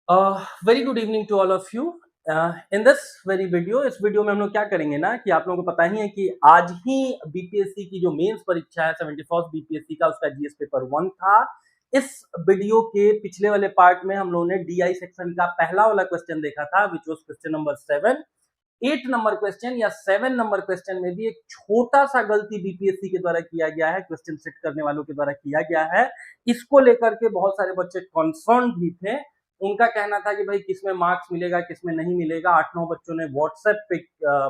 Very good evening to all of you. In this very video, इस वीडियो में हम लोग क्या करेंगे ना कि आप लोगों को पता ही है कि आज ही बीपीएससी की जो मेंस परीक्षा है 71st बीपीएससी का, उसका जीएस पेपर 1 था। इस वीडियो के पिछले वाले पार्ट में हम लोगों ने डीआई सेक्शन का पहला वाला क्वेश्चन देखा था, which was question number 7। 8 number question या 7 नंबर क्वेश्चन में भी एक छोटा सा गलती बीपीएससी के द्वारा किया गया है, क्वेश्चन सेट करने वालों के द्वारा किया गया है। इसको लेकर के बहुत सारे बच्चे कंसर्न भी थे। उनका कहना था कि भाई किसमें मार्क्स मिलेगा, किसमें नहीं मिलेगा। 8-9 बच्चों ने व्हाट्सएप पे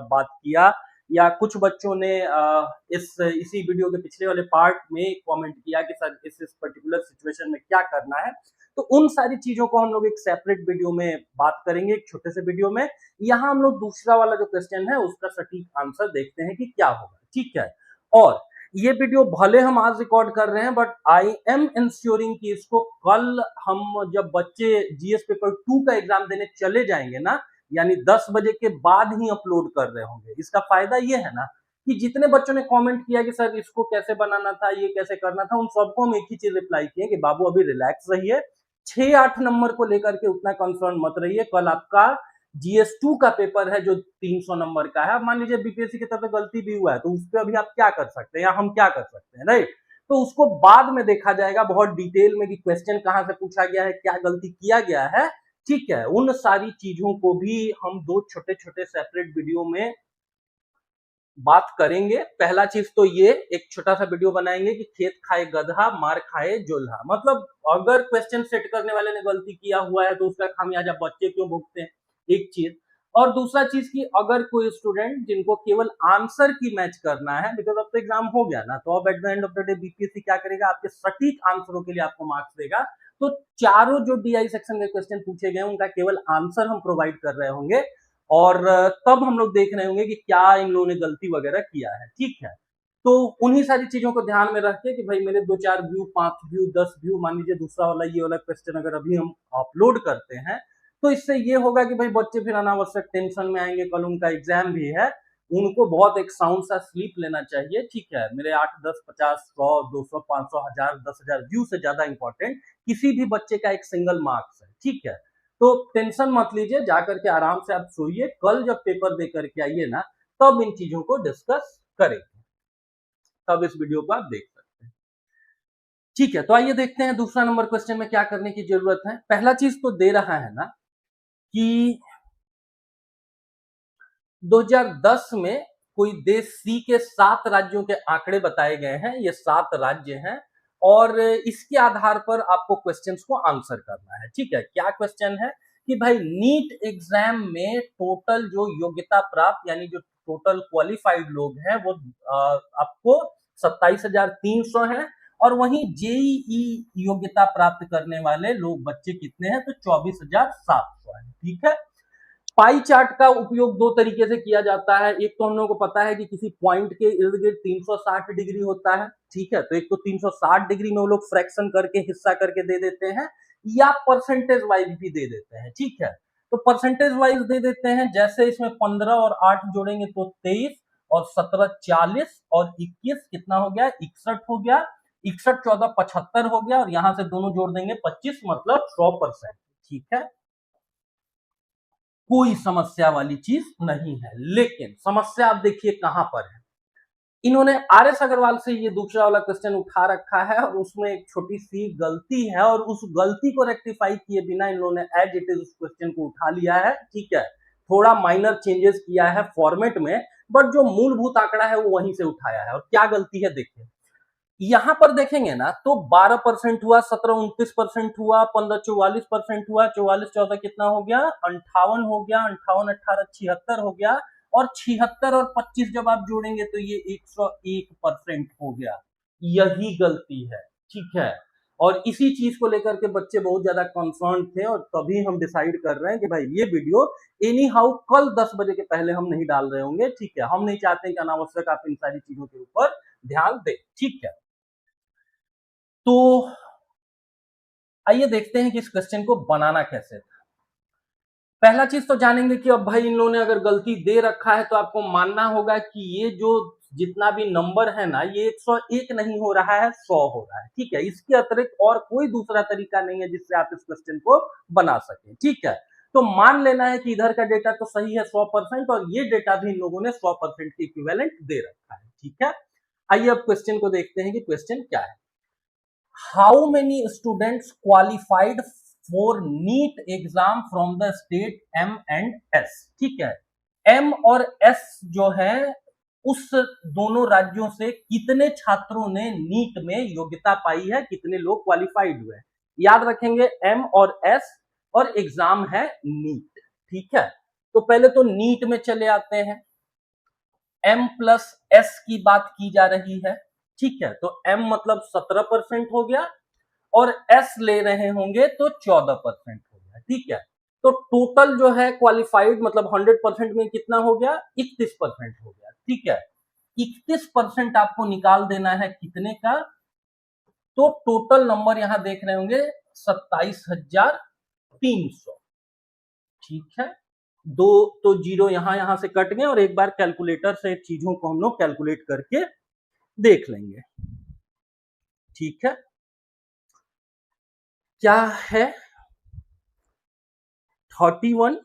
बात किया, या कुछ बच्चों ने इसी वीडियो के पिछले वाले पार्ट में कमेंट किया कि सर इस पर्टिकुलर सिचुएशन में क्या करना है। तो उन सारी चीजों को हम लोग एक सेपरेट वीडियो में बात करेंगे, एक छोटे से वीडियो में। यहाँ हम लोग दूसरा वाला जो क्वेश्चन है उसका सटीक आंसर देखते हैं कि क्या होगा, ठीक है। और ये वीडियो भले हम आज रिकॉर्ड कर रहे हैं, बट आई एम इंश्योरिंग कि इसको कल हम जब बच्चे जीएस पेपर 2 का एग्जाम देने चले जाएंगे ना, यानी 10 बजे के बाद ही अपलोड कर रहे होंगे। इसका फायदा ये है ना कि जितने बच्चों ने कमेंट किया कि सर इसको कैसे बनाना था, ये कैसे करना था, उन सबको हम एक ही चीज रिप्लाई किए कि बाबू अभी रिलैक्स रहिए। 6-8 नंबर को लेकर के उतना कंसर्न मत रहिए। कल आपका जीएस 2 का पेपर है जो 300 नंबर का है। अब मान लीजिए बीपीएससी की तरफ से गलती भी हुआ है, तो उस पर अभी आप क्या कर सकते हैं या हम क्या कर सकते हैं, राइट। तो उसको बाद में देखा जाएगा बहुत डिटेल में कि क्वेश्चन कहां से पूछा गया है, क्या गलती किया गया है, ठीक है। उन सारी चीजों को भी हम दो छोटे छोटे सेपरेट वीडियो में बात करेंगे। पहला चीज तो ये एक छोटा सा वीडियो बनाएंगे कि खेत खाए गधा मार खाए जोल्हा, मतलब अगर क्वेश्चन सेट करने वाले ने गलती किया हुआ है तो उसका खामियाजा बच्चे क्यों भुगतते हैं, एक चीज। और दूसरा चीज कि अगर कोई स्टूडेंट जिनको केवल आंसर की मैच करना है, बिकॉज अब तो एग्जाम हो गया ना, तो अब at the end of the day BPSC क्या करेगा, आपके सटीक आंसरों के लिए आपको मार्क्स देगा। तो चारों जो डीआई सेक्शन के क्वेश्चन पूछे गए उनका केवल आंसर हम प्रोवाइड कर रहे होंगे, और तब हम लोग देख रहे होंगे कि क्या इन लोगों ने गलती वगैरह किया है, ठीक है। तो उन्हीं सारी चीजों को ध्यान में रख के कि भाई मेरे 2-4 व्यू, 5 व्यू, 10 व्यू, मान लीजिए दूसरा वाला ये वाला क्वेश्चन अगर अभी हम अपलोड करते हैं, तो इससे ये होगा कि भाई बच्चे फिर अनावश्यक टेंशन में आएंगे। कल उनका एग्जाम भी है, उनको बहुत एक साउंड सा स्लीप लेना चाहिए, ठीक है। मेरे 8, 10, 50, 100, 200, 500, 1000, 10,000 व्यू से ज्यादा इंपॉर्टेंट किसी भी बच्चे का एक सिंगल मार्क्स है, ठीक है। तो टेंशन मत लीजिए, जाकर के आराम से आप सोइए। कल जब पेपर दे करके आइए ना, तब इन चीजों को डिस्कस करेंगे, तब इस वीडियो को आप देख सकते हैं, ठीक है। तो आइए देखते हैं दूसरा नंबर क्वेश्चन में क्या करने की जरूरत है। पहला चीज तो दे रहा है ना कि 2010 में कोई देश सी के 7 राज्यों के आंकड़े बताए गए हैं। ये 7 राज्य हैं और इसके आधार पर आपको क्वेश्चंस को आंसर करना है, ठीक है। क्या क्वेश्चन है कि भाई नीट एग्जाम में टोटल जो योग्यता प्राप्त, यानी जो टोटल क्वालिफाइड लोग हैं वो आपको 27,300 है, और वहीं जेईई योग्यता प्राप्त करने वाले लोग बच्चे कितने हैं, तो 24,700 है, ठीक है। पाई चार्ट का उपयोग दो तरीके से किया जाता है। एक तो हम लोगों को पता है कि किसी पॉइंट के इर्द गिर्द 360 डिग्री होता है, ठीक है। तो एक तो 360 डिग्री में वो लोग फ्रैक्शन करके हिस्सा करके दे देते हैं, या परसेंटेज वाइज भी दे देते हैं, ठीक है। तो परसेंटेज वाइज दे देते हैं, जैसे इसमें 15 और 8 जोड़ेंगे तो 23, और 17 40, और 21 कितना हो गया, 61 हो गया। 61 14 75 हो गया, और यहां से दोनों जोड़ देंगे 25, मतलब 100%, ठीक है। कोई समस्या वाली चीज नहीं है। लेकिन समस्या आप देखिए कहां पर है। इन्होंने आर एस अग्रवाल से ये दूसरा वाला क्वेश्चन उठा रखा है, और उसमें एक छोटी सी गलती है, और उस गलती को रेक्टिफाई किए बिना इन्होंने एज इट इज उस क्वेश्चन को उठा लिया है, ठीक है। थोड़ा माइनर चेंजेस किया है फॉर्मेट में, बट जो मूलभूत आंकड़ा है वो वहीं से उठाया है। और क्या गलती है देखिए, यहां पर देखेंगे ना तो 12% हुआ, 17 29% हुआ, 15 44% हुआ, 44 14 कितना हो गया, 58 हो गया, 58 18 76 हो गया, और 76 और 25 जब आप जोड़ेंगे तो ये 101% हो गया। यही गलती है, ठीक है। और इसी चीज को लेकर के बच्चे बहुत ज्यादा कंसर्न थे, और तभी हम डिसाइड कर रहे हैं कि भाई ये वीडियो एनी हाउ कल 10 बजे के पहले हम नहीं डाल रहे होंगे, ठीक है। हम नहीं चाहते कि अनावश्यक आप इन सारी चीजों के ऊपर ध्यान दें, ठीक है। तो आइए देखते हैं कि इस क्वेश्चन को बनाना कैसे था। पहला चीज तो जानेंगे कि अब भाई इन लोगों ने अगर गलती दे रखा है तो आपको मानना होगा कि ये जो जितना भी नंबर है ना, ये 101 नहीं हो रहा है, 100 हो रहा है। ठीक है, इसके अतिरिक्त और कोई दूसरा तरीका नहीं है जिससे आप इस क्वेश्चन को बना सकें। ठीक है, तो मान लेना है कि इधर का डेटा तो सही है 100%, और ये डेटा भी इन लोगों ने 100% के इक्विवेलेंट दे रखा है। ठीक है, आइए अब क्वेश्चन को देखते हैं कि क्वेश्चन क्या है। How many students qualified for NEET exam from the state M and S. ठीक है, एम और एस जो है उस दोनों राज्यों से कितने छात्रों ने नीट में योग्यता पाई है, कितने लोग क्वालिफाइड हुए। याद रखेंगे एम और एस, और एग्जाम है नीट। ठीक है, तो पहले तो नीट में चले आते हैं। एम प्लस एस की बात की जा रही है। ठीक है, तो एम मतलब 17% हो गया, और एस ले रहे होंगे तो 14% हो गया। ठीक है, तो टोटल जो है क्वालिफाइड मतलब 100% में कितना हो गया, 31% हो गया। ठीक है, 31% आपको निकाल देना है कितने का, तो टोटल नंबर यहां देख रहे होंगे 27,300। ठीक है, दो तो जीरो यहां से कट गए, और एक बार कैलकुलेटर से चीजों को हम लोग कैलकुलेट करके देख लेंगे। ठीक है, क्या है 31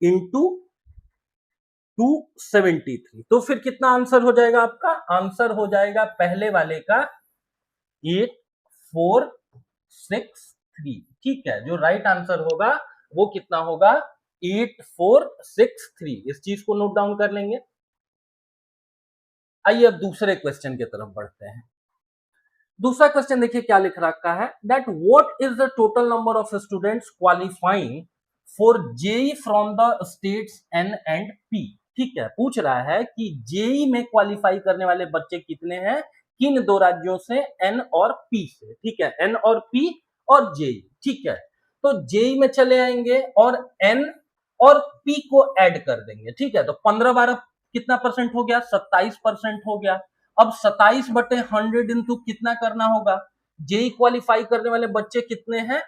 इंटू 273, तो फिर कितना आंसर हो जाएगा आपका, आंसर हो जाएगा पहले वाले का 8463। ठीक है, जो राइट आंसर होगा वो कितना होगा, 8463। इस चीज को नोट डाउन कर लेंगे। आइए अब दूसरे क्वेश्चन की तरफ बढ़ते हैं। दूसरा क्वेश्चन देखिए क्या लिख रखा है, that what is the total number of students qualifying for JEE from the states N and P. ठीक है, पूछ रहा है कि जेई में क्वालिफाई करने वाले बच्चे कितने हैं, किन दो राज्यों से, एन और पी से। ठीक है, एन और पी और जेई। ठीक है, तो जेई में चले आएंगे और एन और पी को ऐड कर देंगे। ठीक है, तो 15-12 कितना परसेंट हो गया, 27% हो गया। अब 27/100 इंटू कितना करना होगा, जेई क्वालिफाई करने वाले बच्चे कितने हैं,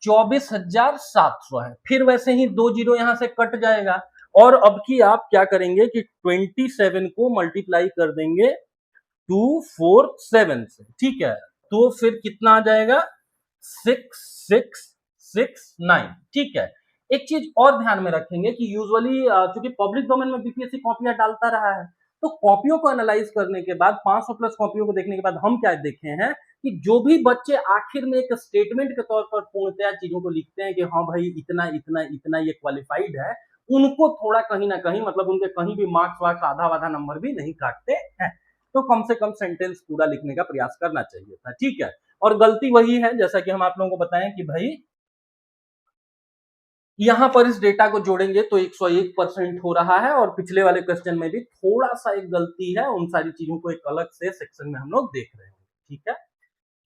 24,700 है। फिर वैसे ही 2 जीरो यहां से कट जाएगा, और अब की आप क्या करेंगे कि 27 को मल्टीप्लाई कर देंगे 247 से। ठीक है, तो फिर कितना आ जाएगा, 6669। ठीक है, एक चीज और ध्यान में रखेंगे कि यूजुअली चूंकि पब्लिक डोमेन में बीपीएससी कॉपियां डालता रहा है, तो कॉपियों को एनालाइज करने के बाद 500 प्लस कॉपियों को देखने के बाद हम क्या देखे हैं कि जो भी बच्चे आखिर में एक स्टेटमेंट के तौर पर पूर्णतया चीजों को लिखते हैं कि हाँ भाई इतना इतना इतना ये क्वालिफाइड है, उनको थोड़ा कहीं ना कहीं मतलब उनके कहीं भी मार्क्स वार्क्स आधा आधा नंबर भी नहीं काटते हैं। तो कम से कम सेंटेंस पूरा लिखने का प्रयास करना चाहिए था। ठीक है, और गलती वही है जैसा कि हम आप लोगों को बताएं कि भाई यहां पर इस डेटा को जोड़ेंगे तो 101% हो रहा है, और पिछले वाले क्वेश्चन में भी थोड़ा सा एक गलती है, उन सारी चीजों को एक अलग से सेक्शन में हम लोग देख रहे हैं। ठीक है,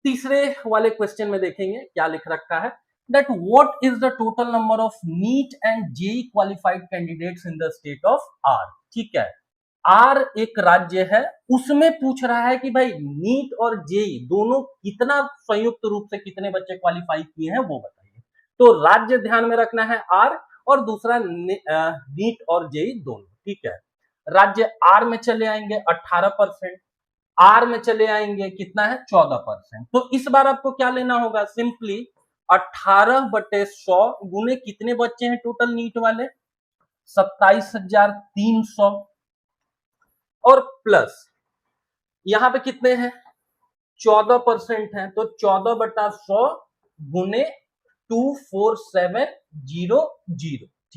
तीसरे वाले क्वेश्चन में देखेंगे क्या लिख रखा है, that what is the total number of NEET and JEE qualified candidates in the state of R. ठीक है, आर एक राज्य है, उसमें पूछ रहा है कि भाई नीट और जेई दोनों कितना संयुक्त रूप से कितने बच्चे क्वालिफाई किए हैं वो बताइए। तो राज्य ध्यान में रखना है आर, और दूसरा नीट और जेई दोनों। ठीक है, राज्य आर में चले आएंगे 18%, आर में चले आएंगे कितना है 14%। तो इस बार आपको क्या लेना होगा, सिंपली 18/100 गुने कितने बच्चे हैं टोटल नीट वाले, 27,300, और प्लस यहां पे कितने हैं 14% है, तो 14/100 गुने 24700।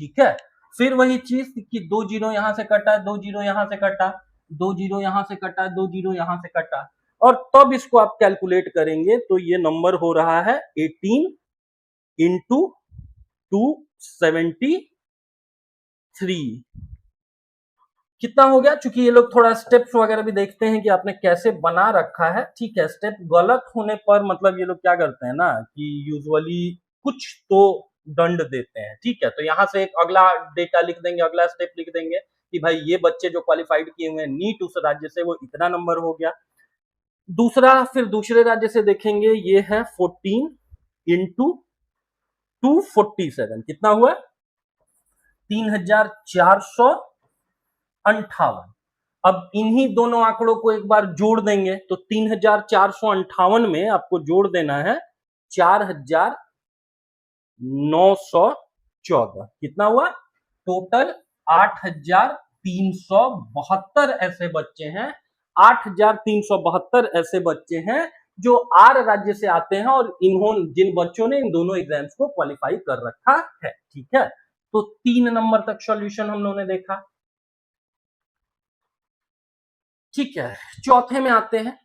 ठीक है, फिर वही चीज कि 2 जीरो यहां से कटा, 2 जीरो यहां से कटा, 2 जीरो यहां से कटा, 2 जीरो यहां से कटा, और तब इसको आप कैलकुलेट करेंगे तो ये नंबर हो रहा है 18 इंटू 273। कितना हो गया, चूंकि ये लोग थोड़ा स्टेप्स वगैरह भी देखते हैं कि आपने कैसे बना रखा है। ठीक है, स्टेप गलत होने पर मतलब ये लोग क्या करते हैं ना कि यूजुअली कुछ तो दंड देते हैं। ठीक है, तो यहां से एक अगला डेटा लिख देंगे, अगला स्टेप लिख देंगे कि भाई ये बच्चे जो क्वालिफाइड किए हुए हैं नीट उस राज्य से वो इतना नंबर हो गया। दूसरा फिर दूसरे राज्य से देखेंगे, ये है 14 इंटू 247 कितना हुआ? 3458। अब इन्हीं दोनों आंकड़ों को एक बार जोड़ देंगे तो 3458 में आपको जोड़ देना है 4914। कितना हुआ? टोटल 8372 ऐसे बच्चे हैं, 8372 ऐसे बच्चे हैं जो आर राज्य से आते हैं और इन्होंने, जिन बच्चों ने इन दोनों एग्जाम्स को क्वालिफाई कर रखा है। ठीक है, तो 3 नंबर तक सॉल्यूशन हम लोगों ने देखा। ठीक है, चौथे में आते हैं।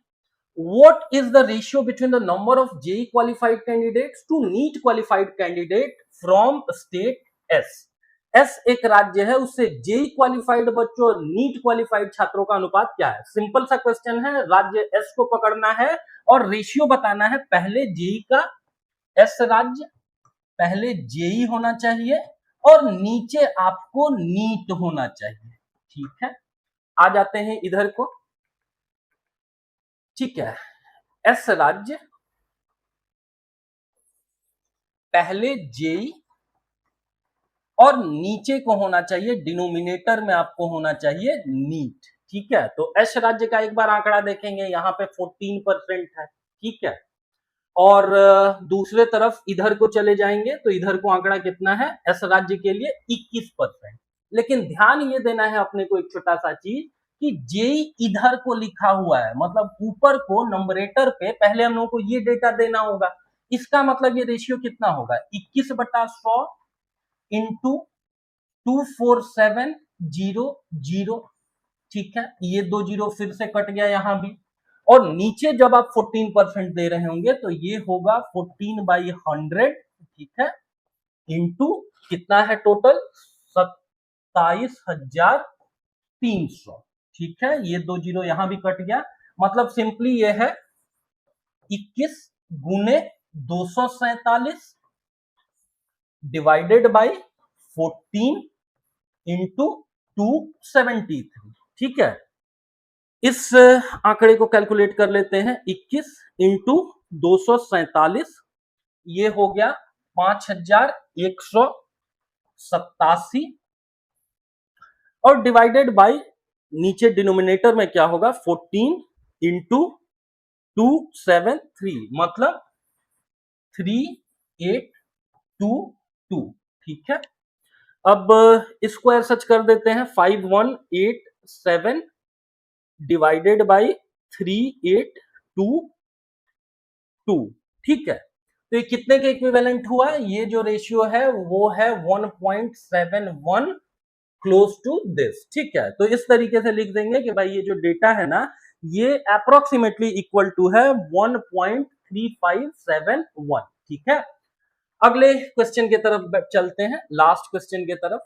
What is the ratio between the number of JEE qualified candidates to NEET qualified candidate from state S? S एक राज्य है, उससे JEE क्वालिफाइड बच्चों और नीट क्वालिफाइड छात्रों का अनुपात क्या है? सिंपल सा क्वेश्चन है, राज्य S को पकड़ना है और रेशियो बताना है। पहले JEE का S राज्य, पहले JEE होना चाहिए और नीचे आपको नीट होना चाहिए। ठीक है, आ जाते हैं इधर को। ठीक है, एस राज्य, पहले जेई और नीचे को होना चाहिए, डिनोमिनेटर में आपको होना चाहिए नीट। ठीक है, तो एस राज्य का एक बार आंकड़ा देखेंगे, यहाँ पे 14% है। ठीक है, और दूसरे तरफ इधर को चले जाएंगे तो इधर को आंकड़ा कितना है एस राज्य के लिए? 21%। लेकिन ध्यान ये देना है अपने को एक छोटा सा चीज कि जेई इधर को लिखा हुआ है, मतलब ऊपर को नंबरेटर पे पहले हम लोगों को ये डेटा देना होगा। इसका मतलब ये रेशियो कितना होगा? 21/100 इंटू 24700। ठीक है, ये 2 जीरो फिर से कट गया यहां भी, और नीचे जब आप 14% दे रहे होंगे तो ये होगा 14/100। ठीक है, इंटू कितना है टोटल? 27,300। ठीक है, ये 2 जीरो यहां भी कट गया, मतलब सिंपली ये है 21 गुने 247 डिवाइडेड बाई 14 इंटू 273। ठीक है, इस आंकड़े को कैलकुलेट कर लेते हैं। 21 इंटू 247, ये हो गया 5187, और डिवाइडेड बाई नीचे डिनोमिनेटर में क्या होगा? 14 इंटू 273, मतलब 3822। ठीक है, अब स्क्वायर सच कर देते हैं। 5187 डिवाइडेड बाई 3822। ठीक है, तो ये कितने के इक्विवेलेंट हुआ? ये जो रेशियो है वो है 1.71 क्लोज टू दिस। ठीक है, तो इस तरीके से लिख देंगे कि भाई ये जो डेटा है ना, ये अप्रोक्सीमेटली इक्वल टू है 1.3571। ठीक है, अगले क्वेश्चन की तरफ चलते हैं, लास्ट क्वेश्चन की तरफ।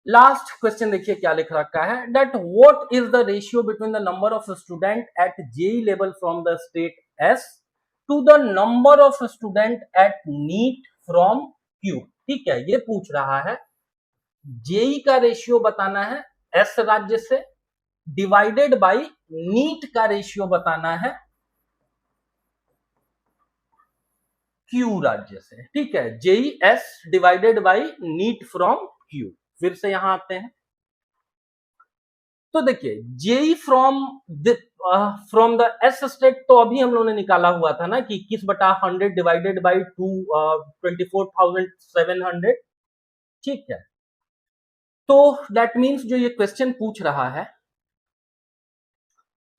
लास्ट क्वेश्चन देखिए क्या लिख रखा है, that what is the ratio between the number of student at JEE level from the state S to the number of student at NEET from Q. ठीक है, ये पूछ रहा है जेई का रेशियो बताना है एस राज्य से, डिवाइडेड बाई नीट का रेशियो बताना है क्यू राज्य से। ठीक है, JEE S divided by NEET from Q. फिर से यहां आते हैं, तो देखिए JEE from the S state तो अभी हम लोगों ने निकाला हुआ था ना कि 21/100 डिवाइडेड बाई 24,700। ठीक है, तो दैट मीन्स जो ये क्वेश्चन पूछ रहा है,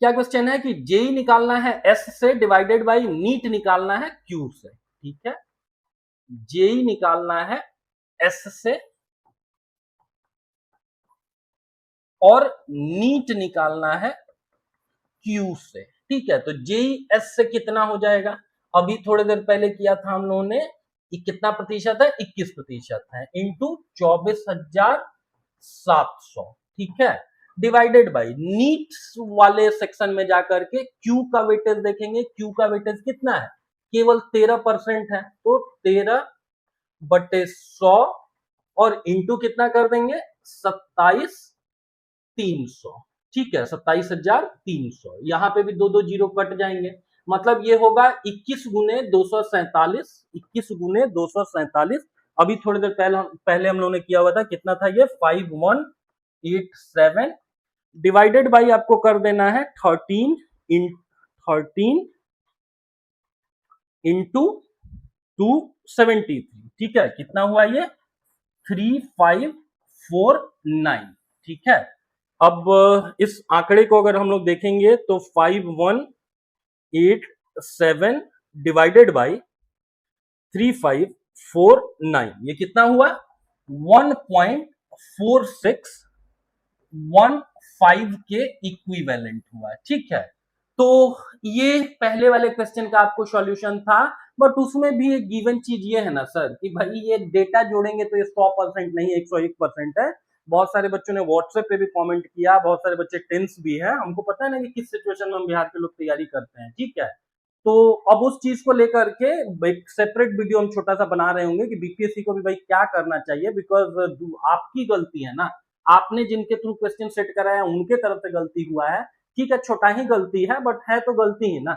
क्या क्वेश्चन है कि जेई निकालना है एस से, डिवाइडेड बाई नीट निकालना है क्यू से। ठीक है, जेई निकालना है एस से और नीट निकालना है क्यू से। ठीक है, तो जेई एस से कितना हो जाएगा? अभी थोड़ी देर पहले किया था हम लोगों ने, कितना प्रतिशत है? 21% है, इंटू 24,700। ठीक है, डिवाइडेड बाई नीट वाले सेक्शन में जाकर के क्यू का वेटेज देखेंगे। क्यू का वेटेज कितना है? केवल 13% है, तो 13/100 और इंटू कितना कर देंगे? 27,300। ठीक है, 27,300। यहां पे भी 2 जीरो कट जाएंगे, मतलब ये होगा 21 गुने 247, 21 गुने 247। अभी थोड़ी देर पहले हम लोगों ने किया हुआ था, कितना था ये 5187 डिवाइडेड बाई आपको कर देना है 13 इंटू 273। ठीक है, कितना हुआ ये 3549। ठीक है, अब इस आंकड़े को अगर हम लोग देखेंगे तो 5187 डिवाइडेड बाई 3549, ये कितना हुआ 1.4615 के इक्विवेलेंट हुआ। ठीक है, तो ये पहले वाले क्वेश्चन का आपको सॉल्यूशन था, बट उसमें भी एक गिवन चीज ये है ना सर कि भाई ये डेटा जोड़ेंगे तो ये 100% नहीं 101% है। बहुत सारे बच्चों ने व्हाट्सएप पे भी कमेंट किया, बहुत सारे बच्चे टेंस भी है, हमको पता है ना कि किस सिचुएशन में हम बिहार के लोग तैयारी करते हैं। ठीक है, तो अब उस चीज को लेकर के एक सेपरेट वीडियो हम छोटा सा बना रहे होंगे कि बीपीएससी को भी भाई क्या करना चाहिए, बिकॉज आपकी गलती है ना, आपने जिनके थ्रू क्वेश्चन सेट कराया उनके तरफ से गलती हुआ है। ठीक है, छोटा ही गलती है बट है तो गलती ही ना।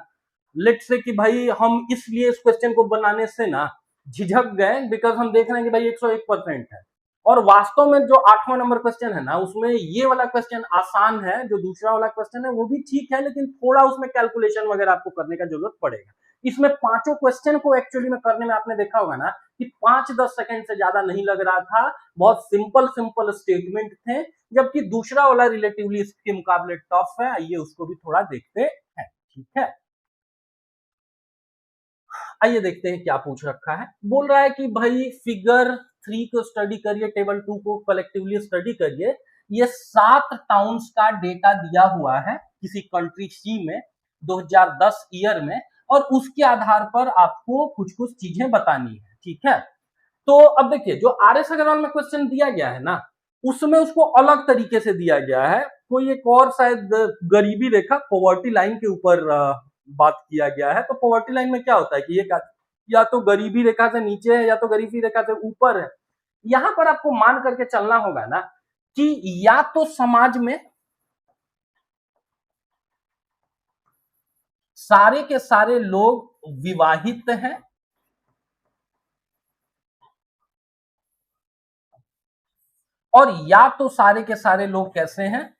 लेट्स से कि भाई हम इसलिए इस क्वेश्चन को बनाने से ना झिझक गए बिकॉज हम देख रहे हैं कि भाई 101% है, और वास्तव में जो 8वां नंबर क्वेश्चन है ना उसमें ये वाला क्वेश्चन आसान है, जो दूसरा वाला क्वेश्चन है वो भी ठीक है, लेकिन थोड़ा उसमें कैलकुलेशन वगैरह आपको करने का जरूरत पड़ेगा। इसमें पांचों क्वेश्चन को एक्चुअली में करने में आपने देखा होगा ना कि 5-10 सेकंड से ज्यादा नहीं लग रहा था, बहुत सिंपल सिंपल स्टेटमेंट थे, जबकि दूसरा वाला रिलेटिवली इसके मुकाबले टफ है। आइए उसको भी थोड़ा देखते हैं। ठीक है, आइए देखते हैं क्या पूछ रखा है। बोल रहा है कि भाई फिगर 3 को स्टडी करिए, टेबल 2 को कलेक्टिवली स्टडी करिए। ये 7 टाउन्स का डेटा दिया हुआ है किसी कंट्री सी में 2010 ईयर में, और उसके आधार पर आपको कुछ कुछ चीजें बतानी है। ठीक है, तो अब देखिए जो आर एस अग्रवाल में क्वेश्चन दिया गया है ना उसमें उसको अलग तरीके से दिया गया है, कोई एक और शायद गरीबी रेखा पॉवर्टी लाइन के ऊपर बात किया गया है। तो पॉवर्टी लाइन में क्या होता है कि ये या तो गरीबी रेखा से नीचे है या तो गरीबी रेखा से ऊपर है। यहां पर आपको मान करके चलना होगा ना कि या तो समाज में सारे के सारे लोग विवाहित हैं, और या तो सारे के सारे लोग कैसे हैं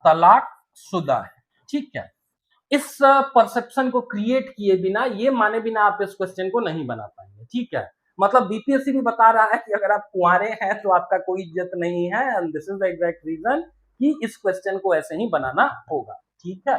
तलाकशुदा है। ठीक है, इस परसेप्शन को क्रिएट किए बिना, ये माने बिना आप इस क्वेश्चन को नहीं बना पाएंगे। ठीक है, मतलब बीपीएससी भी बता रहा है कि अगर आप कुंवारे हैं तो आपका कोई इज्जत नहीं है, and this is the exact reason कि इस क्वेश्चन को ऐसे ही बनाना होगा। ठीक है,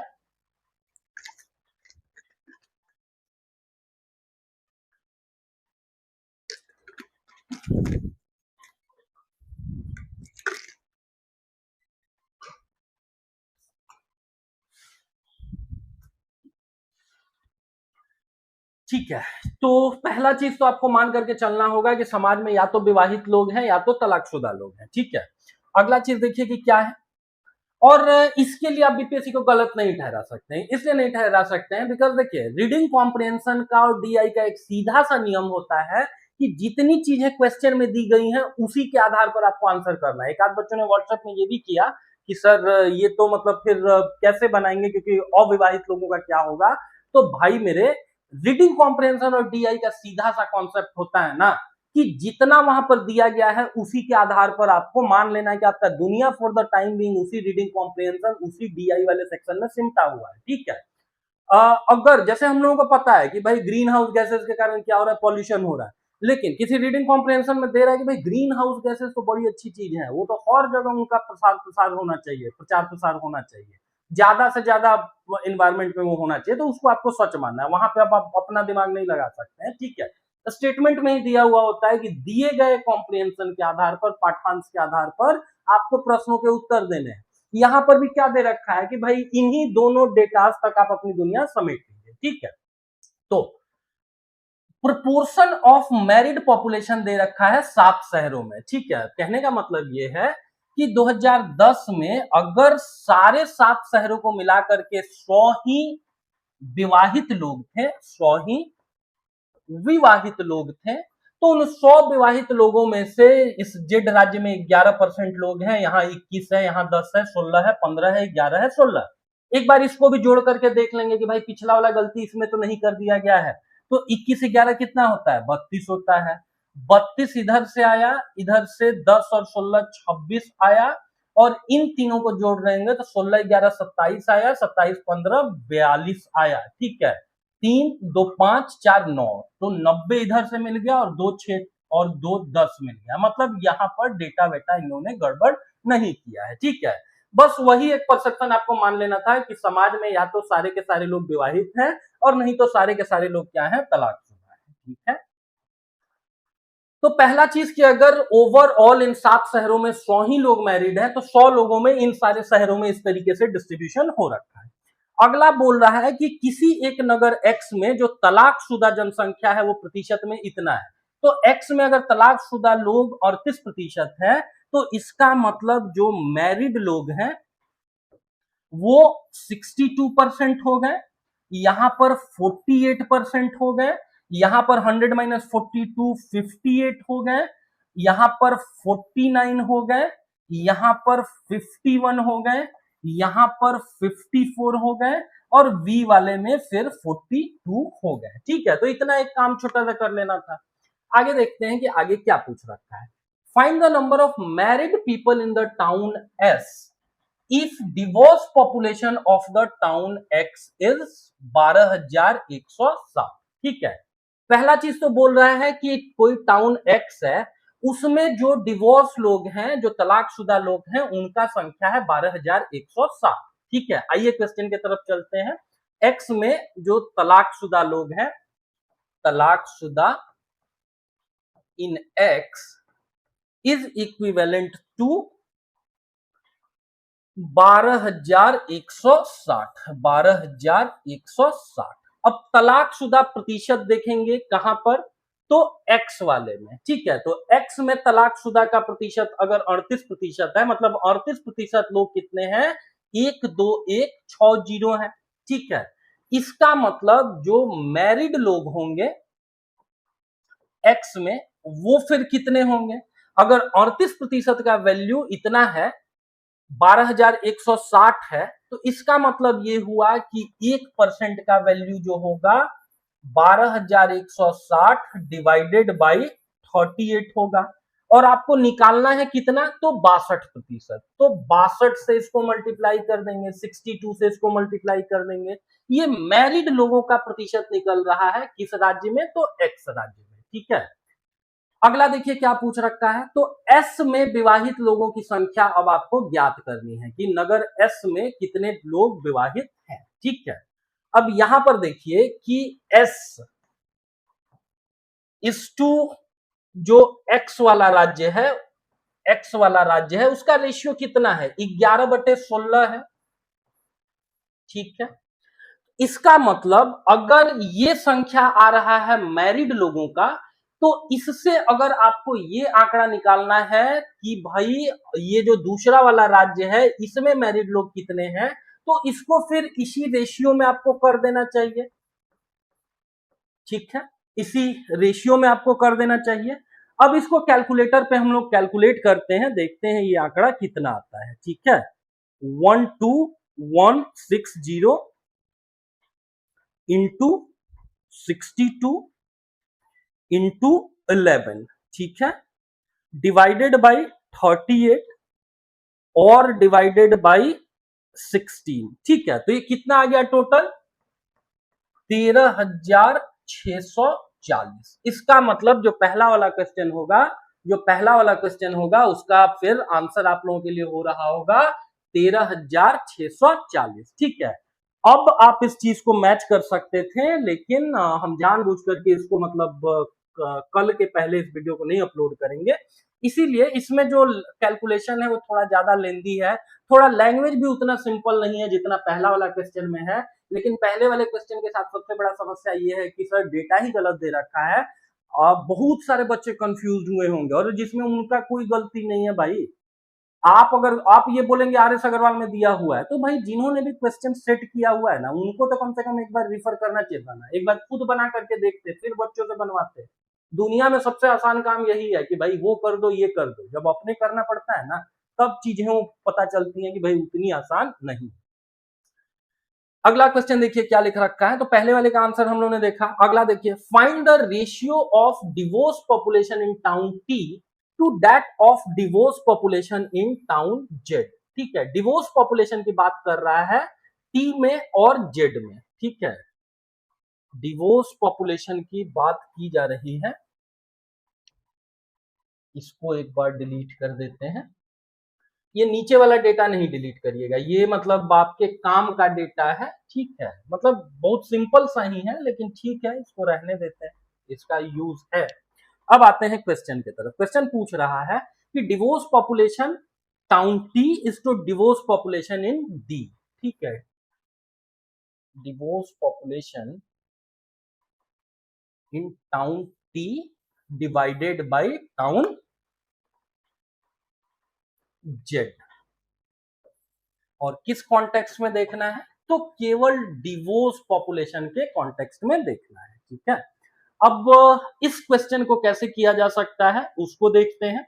ठीक है, तो पहला चीज तो आपको मान करके चलना होगा कि समाज में या तो विवाहित लोग हैं या तो तलाकशुदा लोग हैं। ठीक है, अगला चीज देखिए कि क्या है, और इसके लिए आप बीपीएससी को गलत नहीं ठहरा सकते हैं। इसलिए नहीं ठहरा सकते हैं बिकॉज देखिए रीडिंग कॉम्प्रिहेंशन का और डीआई का एक सीधा सा नियम होता है कि जितनी चीजें क्वेश्चन में दी गई हैं उसी के आधार पर आपको आंसर करना है। एक आध बच्चों ने व्हाट्सएप में ये भी किया कि सर ये तो मतलब फिर कैसे बनाएंगे क्योंकि अविवाहित लोगों का क्या होगा। तो भाई मेरे, रीडिंग कॉम्प्रिहेंशन और डीआई का सीधा सा कॉन्सेप्ट होता है ना कि जितना वहां पर दिया गया है उसी के आधार पर आपको मान लेना है कि आपका दुनिया फॉर द टाइम बीइंग उसी रीडिंग कॉम्प्रिहेंशन उसी डीआई वाले सेक्शन में सिमटा हुआ है। ठीक है, अगर जैसे हम लोगों को पता है कि भाई ग्रीन हाउस गैसेस के कारण क्या हो रहा है, पॉल्यूशन हो रहा है, लेकिन किसी रीडिंग कॉम्प्रिहेंशन में दे रहा है कि भाई ग्रीन हाउस गैसेस तो बड़ी अच्छी चीज है, वो तो हर जगह उनका प्रसार प्रसार होना चाहिए, प्रचार प्रसार होना चाहिए, ज्यादा से ज्यादा इन्वायरमेंट में वो होना चाहिए, तो उसको आपको सच मानना है, वहां पे आप अपना दिमाग नहीं लगा सकते हैं। ठीक है, स्टेटमेंट में ही दिया हुआ होता है कि दिए गए कॉम्प्रिहेंशन के आधार पर, पाठ्यांश के आधार पर आपको प्रश्नों के उत्तर देने हैं। यहां पर भी क्या दे रखा है कि भाई इन्हीं दोनों डेटास तक आप अपनी दुनिया समेट लीजिए। ठीक है, तो प्रोपोर्शन ऑफ मैरिड पॉपुलेशन दे रखा है 7 शहरों में। ठीक है, कहने का मतलब ये है कि 2010 में अगर सारे 7 शहरों को मिलाकर के 100 ही विवाहित लोग थे, 100 ही विवाहित लोग थे, तो उन 100 विवाहित लोगों में से इस जेड राज्य में 11% लोग हैं, यहाँ 21 है, यहाँ 10 है, 16 है, 15 है, 11 है, 16। एक बार इसको भी जोड़ करके देख लेंगे कि भाई पिछला वाला गलती इसमें तो नहीं कर दिया गया है। तो 21 11 कितना होता है, 32 होता है। 32 इधर से आया, इधर से 10 और 16 26 आया, और इन तीनों को जोड़ रहेंगे तो 16 11 27 आया, 27 15 42 आया। ठीक है, 3 2 5 4 9, तो 90 इधर से मिल गया और 2 6 और 2 10 मिल गया। मतलब यहाँ पर डेटा वेटा इन्होंने गड़बड़ नहीं किया है। ठीक है, बस वही एक परसेप्शन आपको मान लेना था कि समाज में या तो सारे के सारे लोग विवाहित हैं और नहीं तो सारे के सारे लोग क्या हैं, तलाकशुदा हैं। ठीक है, तो पहला चीज कि अगर ओवरऑल इन 7 शहरों में 100 ही लोग मैरिड हैं तो 100 लोगों में इन सारे शहरों में इस तरीके से डिस्ट्रीब्यूशन हो रखा है। अगला बोल रहा है कि किसी एक नगर एक्स में जो तलाकशुदा जनसंख्या है वो प्रतिशत में इतना है। तो एक्स में अगर तलाकशुदा लोग 38% है तो इसका मतलब जो मैरिड लोग हैं वो 62% हो गए, यहां पर 48% हो गए, यहां पर 100 माइनस 42 58 हो गए, यहां पर 49 हो गए, यहां पर 51 हो गए, यहां पर 54 हो गए, और वी वाले में फिर 42 हो गए। ठीक है, तो इतना एक काम छोटा सा कर लेना था। आगे देखते हैं कि आगे क्या पूछ रखा है। Find the number of married people in the town S if divorce population of the town X is 12,107। ठीक है, पहला चीज तो बोल रहा है कि कोई टाउन X है, उसमें जो डिवोर्स लोग हैं, जो तलाकशुदा लोग हैं, उनका संख्या है 12,107। ठीक है, आइए क्वेश्चन की तरफ चलते हैं। X में जो तलाकशुदा लोग हैं, तलाकशुदा इन X इज इक्विवेलेंट टू 12,160। 12,160। अब तलाकशुदा प्रतिशत देखेंगे कहां पर, तो एक्स वाले में। ठीक है, तो एक्स में तलाकशुदा का प्रतिशत अगर 38% है, मतलब 38% लोग कितने हैं, 1 2 1 6 जीरो है। ठीक है, इसका मतलब जो मैरिड लोग होंगे एक्स में वो फिर कितने होंगे, अगर 38% का वैल्यू इतना है, 12,160 है, तो इसका मतलब ये हुआ कि 1% का वैल्यू जो होगा 12,160 डिवाइडेड बाई 38 होगा, और आपको निकालना है कितना, तो 62%। तो 62 से इसको मल्टीप्लाई कर देंगे, 62 से इसको मल्टीप्लाई कर देंगे, ये मैरिड लोगों का प्रतिशत निकल रहा है किस राज्य में, तो एक्स राज्य में। ठीक है, अगला देखिए क्या पूछ रखा है। तो एस में विवाहित लोगों की संख्या अब आपको ज्ञात करनी है कि नगर एस में कितने लोग विवाहित हैं। ठीक है, अब यहां पर देखिए कि एस इस टू जो एक्स वाला राज्य है, एक्स वाला राज्य है, उसका रेशियो कितना है, 11/16 है। ठीक है, इसका मतलब अगर ये संख्या आ रहा है मैरिड लोगों का, तो इससे अगर आपको ये आंकड़ा निकालना है कि भाई ये जो दूसरा वाला राज्य है इसमें मैरिड लोग कितने हैं, तो इसको फिर इसी रेशियो में आपको कर देना चाहिए। ठीक है, इसी रेशियो में आपको कर देना चाहिए। अब इसको कैलकुलेटर पे हम लोग कैलकुलेट करते हैं, देखते हैं ये आंकड़ा कितना आता है। ठीक है, 12160 इंटू 62 इंटू 11। ठीक है, डिवाइडेड बाई 38 और डिवाइडेड बाई 16। ठीक है, तो ये कितना आ गया टोटल, 13,640। इसका मतलब जो पहला वाला क्वेश्चन होगा, जो पहला वाला क्वेश्चन होगा उसका फिर आंसर आप लोगों के लिए हो रहा होगा 13,640। ठीक है, अब आप इस चीज को मैच कर सकते थे, लेकिन हम जानबूझ करके इसको मतलब कल के पहले इस वीडियो को नहीं अपलोड करेंगे, इसीलिए इसमें जो कैलकुलेशन है वो थोड़ा ज्यादा लेंदी है, थोड़ा लैंग्वेज भी उतना सिंपल नहीं है जितना पहला वाला क्वेश्चन में है। लेकिन पहले वाले क्वेश्चन के साथ सबसे बड़ा समस्या ये है कि सर डेटा ही गलत दे रखा है, और बहुत सारे बच्चे कंफ्यूज हुए होंगे, और जिसमें उनका कोई गलती नहीं है भाई। आप अगर आप ये बोलेंगे RS अग्रवाल में दिया हुआ है, तो भाई जिन्होंने भी क्वेश्चन सेट किया हुआ है ना, उनको तो कम से कम एक बार रिफर करना चाहिए था ना, एक बार खुद बना करके देखते फिर बच्चों से बनवाते। दुनिया में सबसे आसान काम यही है कि भाई वो कर दो ये कर दो, जब अपने करना पड़ता है ना तब चीजें पता चलती हैं कि भाई उतनी आसान नहीं। अगला क्वेश्चन देखिए क्या लिख रखा है। तो पहले वाले का आंसर हम लोगों ने देखा। अगला देखिए, find the ratio of divorce population in town T to that of divorce population in town Z. ठीक है, डिवोर्स पॉपुलेशन की बात कर रहा है टी में और जेड में। ठीक है, डिवोर्स पॉपुलेशन की बात की जा रही है। इसको एक बार डिलीट कर देते हैं। ये नीचे वाला डेटा नहीं डिलीट करिएगा, ये मतलब आपके काम का डेटा है। ठीक है, मतलब बहुत सिंपल सा ही है, लेकिन ठीक है, इसको रहने देते हैं, इसका यूज है। अब आते हैं क्वेश्चन की तरफ। क्वेश्चन पूछ रहा है कि divorce population town T is to divorce population in D. ठीक है, divorce population in town T divided by town Z. और किस कॉन्टेक्स्ट में देखना है? तो केवल डिवोर्स पॉपुलेशन के कॉन्टेक्स्ट में देखना है। ठीक है, अब इस क्वेश्चन को कैसे किया जा सकता है उसको देखते हैं।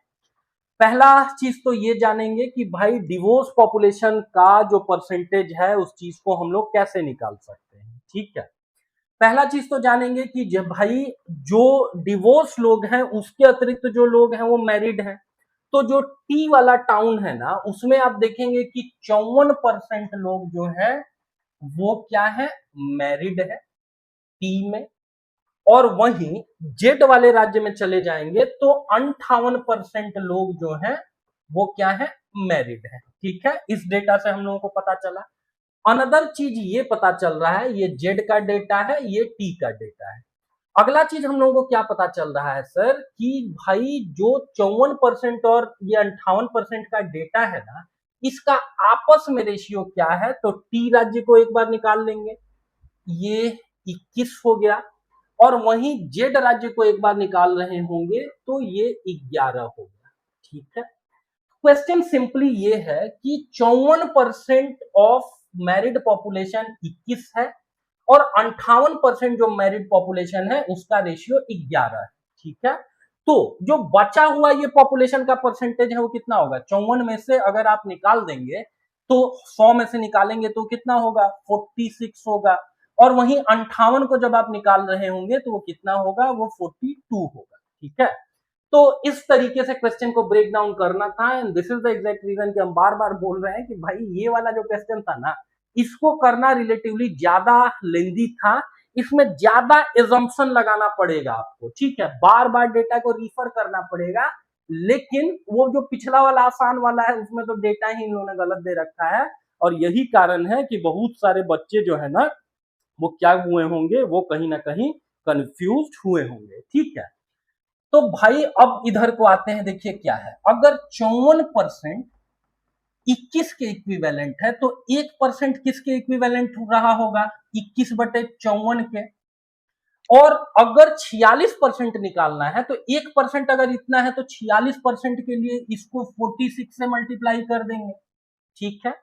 पहला चीज तो ये जानेंगे कि भाई डिवोर्स पॉपुलेशन का जो परसेंटेज है उस चीज को हम लोग कैसे निकाल सकते हैं। ठीक है, पहला चीज तो जानेंगे कि जब भाई जो डिवोर्स लोग हैं उसके अतिरिक्त जो लोग हैं वो मैरिड हैं। तो जो टी वाला टाउन है ना, उसमें आप देखेंगे कि 54% लोग जो है वो क्या है, मैरिड है टी में। और वहीं जेड वाले राज्य में चले जाएंगे तो 58% लोग जो हैं वो क्या है, मैरिड है। ठीक है, इस डेटा से हम लोगों को पता चला। अनदर चीज ये पता चल रहा है, ये जेड का डेटा है, ये टी का डेटा है। अगला चीज हम लोगों को क्या पता चल रहा है सर, कि भाई जो 54% और ये 58% का डेटा है ना, इसका आपस में रेशियो क्या है? तो टी राज्य को एक बार निकाल लेंगे, ये 21 हो गया। और वहीं जेड राज्य को एक बार निकाल रहे होंगे तो ये 11 हो गया। ठीक है, क्वेश्चन सिंपली ये है कि 54% ऑफ मैरिड पॉपुलेशन 21 है और 58% जो मैरिड पॉपुलेशन है उसका रेशियो 11 है। ठीक है, तो जो बचा हुआ ये पॉपुलेशन का परसेंटेज है वो कितना होगा? 54 में से अगर आप निकाल देंगे तो 100 में से निकालेंगे तो कितना होगा? 46 होगा। और वहीं 58 को जब आप निकाल रहे होंगे तो वो कितना होगा? वो 42 होगा। ठीक है, तो इस तरीके से क्वेश्चन को ब्रेक डाउन करना था। And this is the exact reason कि हम बार बार बोल रहे हैं कि भाई ये वाला जो क्वेश्चन था ना, इसको करना रिलेटिवली ज्यादा लेंदी था। इसमें ज्यादा एजम्पशन लगाना पड़ेगा आपको। ठीक है, बार बार डेटा को रिफर करना पड़ेगा। लेकिन वो जो पिछला वाला आसान वाला है उसमें तो डेटा ही इन्होंने गलत दे रखा है। और यही कारण है कि बहुत सारे बच्चे जो है ना वो क्या हुए होंगे, वो कहीं ना कहीं कंफ्यूज हुए होंगे। ठीक है, तो भाई अब इधर को आते हैं। देखिए क्या है, अगर 54% 21 के इक्विवेलेंट है तो 1% किसके इक्विवेलेंट रहा होगा? 21/54 के। और अगर 46% निकालना है तो 1% अगर इतना है तो 46% के लिए इसको 46 से मल्टीप्लाई कर देंगे। ठीक है,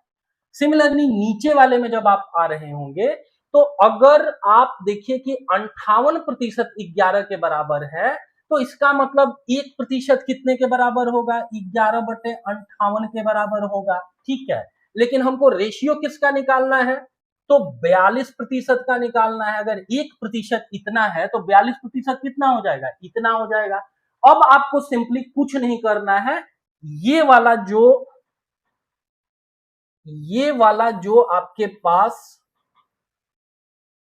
सिमिलरली नीचे वाले में जब आप आ रहे होंगे तो अगर आप देखिए कि 58% 11 के बराबर है तो इसका मतलब 1% कितने के बराबर होगा? 11/58 के बराबर होगा। ठीक है, लेकिन हमको रेशियो किसका निकालना है? तो 42% का निकालना है। अगर 1% इतना है तो 42% कितना हो जाएगा? इतना हो जाएगा। अब आपको सिंपली कुछ नहीं करना है, ये वाला जो आपके पास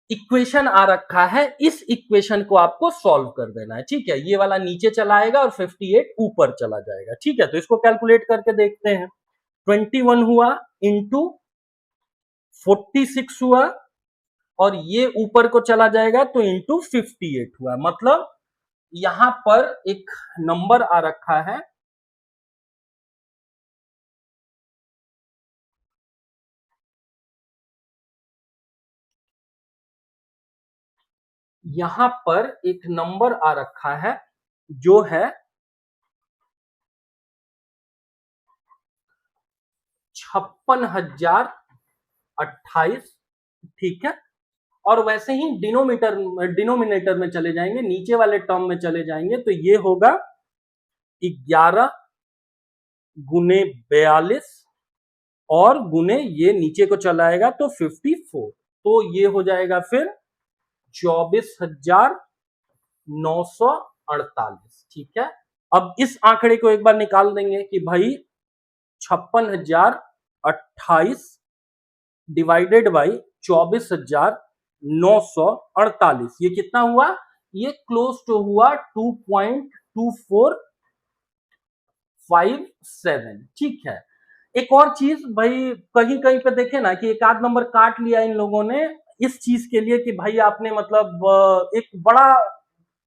इक्वेशन आ रखा है, इस इक्वेशन को आपको सॉल्व कर देना है। ठीक है, ये वाला नीचे चला आएगा और 58 ऊपर चला जाएगा। ठीक है, तो इसको कैलकुलेट करके देखते हैं। 21 हुआ इंटू 46 हुआ और ये ऊपर को चला जाएगा तो इंटू 58 हुआ। मतलब यहां पर एक नंबर आ रखा है, यहां पर एक नंबर आ रखा है जो है 56,028। ठीक है, और वैसे ही डिनोमिनेटर में चले जाएंगे, नीचे वाले टर्म में चले जाएंगे तो ये होगा 11 गुने 42 और गुने ये नीचे को चलाएगा तो 54। तो ये हो जाएगा फिर 24,948। ठीक है, अब इस आंकड़े को एक बार निकाल देंगे कि भाई 56,028 डिवाइडेड बाई 24,948, ये कितना हुआ? ये क्लोज टू हुआ 2.2457। ठीक है, एक और चीज भाई, कहीं कहीं पे देखे ना कि एक आध नंबर काट लिया इन लोगों ने इस चीज के लिए कि भाई आपने मतलब एक बड़ा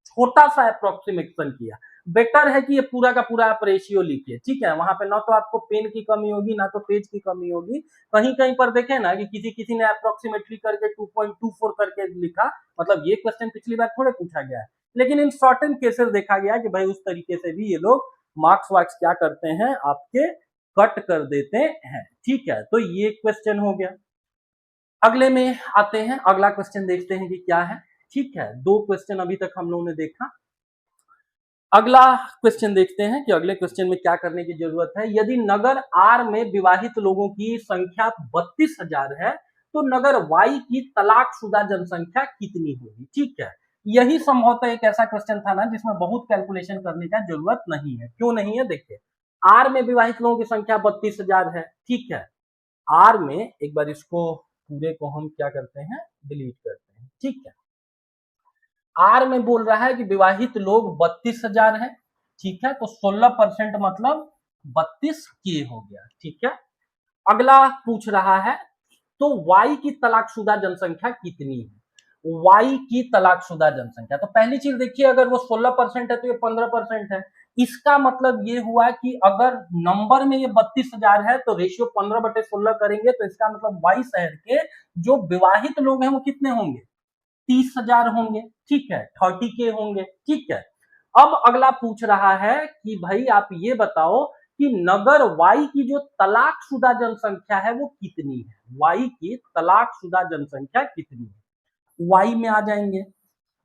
छोटा सा अप्रोक्सीमेशन किया। बेटर है कि ये पूरा का पूरा आप रेशियो लिखिए। ठीक है, वहां पे ना तो आपको पेन की कमी होगी ना तो पेज की कमी होगी। कहीं कहीं पर देखे ना कि किसी किसी ने अप्रोक्सीमेटली करके 2.24 करके लिखा, मतलब ये क्वेश्चन पिछली बार थोड़े पूछा गया है, लेकिन इन सर्टेन केसेस देखा गया कि भाई उस तरीके से भी ये लोग मार्क्स वार्क्स क्या करते हैं, आपके कट कर देते हैं। ठीक है, तो ये क्वेश्चन हो गया। अगले में आते हैं, अगला क्वेश्चन देखते हैं कि क्या है। ठीक है, दो क्वेश्चन अभी तक हम लोगों ने देखा। अगला क्वेश्चन देखते हैं कि अगले क्वेश्चन में क्या करने की जरूरत है। यदि नगर आर में विवाहित लोगों की संख्या 32,000 है तो नगर वाई की तलाकशुदा जनसंख्या कितनी होगी? ठीक है, यही संभवतः एक ऐसा क्वेश्चन था ना जिसमें बहुत कैलकुलेशन करने का जरूरत नहीं है। क्यों नहीं है? देखिए, आर में विवाहित लोगों की संख्या 32,000 है। ठीक है, आर में एक बार इसको पूरे को हम क्या करते हैं, डिलीट करते हैं। ठीक है, आर में बोल रहा है कि विवाहित लोग 32,000 है। ठीक है, तो 16% मतलब 32K हो गया। ठीक है, अगला पूछ रहा है तो वाई की तलाकशुदा जनसंख्या कितनी है? वाई की तलाकशुदा जनसंख्या, तो पहली चीज देखिए, अगर वो 16% है तो ये 15% है। इसका मतलब ये हुआ कि अगर नंबर में ये 32,000 है तो रेशियो 15/16 करेंगे तो इसका मतलब वाई शहर के जो विवाहित लोग हैं वो कितने होंगे? 30,000 होंगे। ठीक है, 30K होंगे। ठीक है, अब अगला पूछ रहा है कि भाई आप ये बताओ कि नगर वाई की जो तलाकशुदा जनसंख्या है वो कितनी है? वाई की तलाकशुदा जनसंख्या कितनी है? वाई में आ जाएंगे।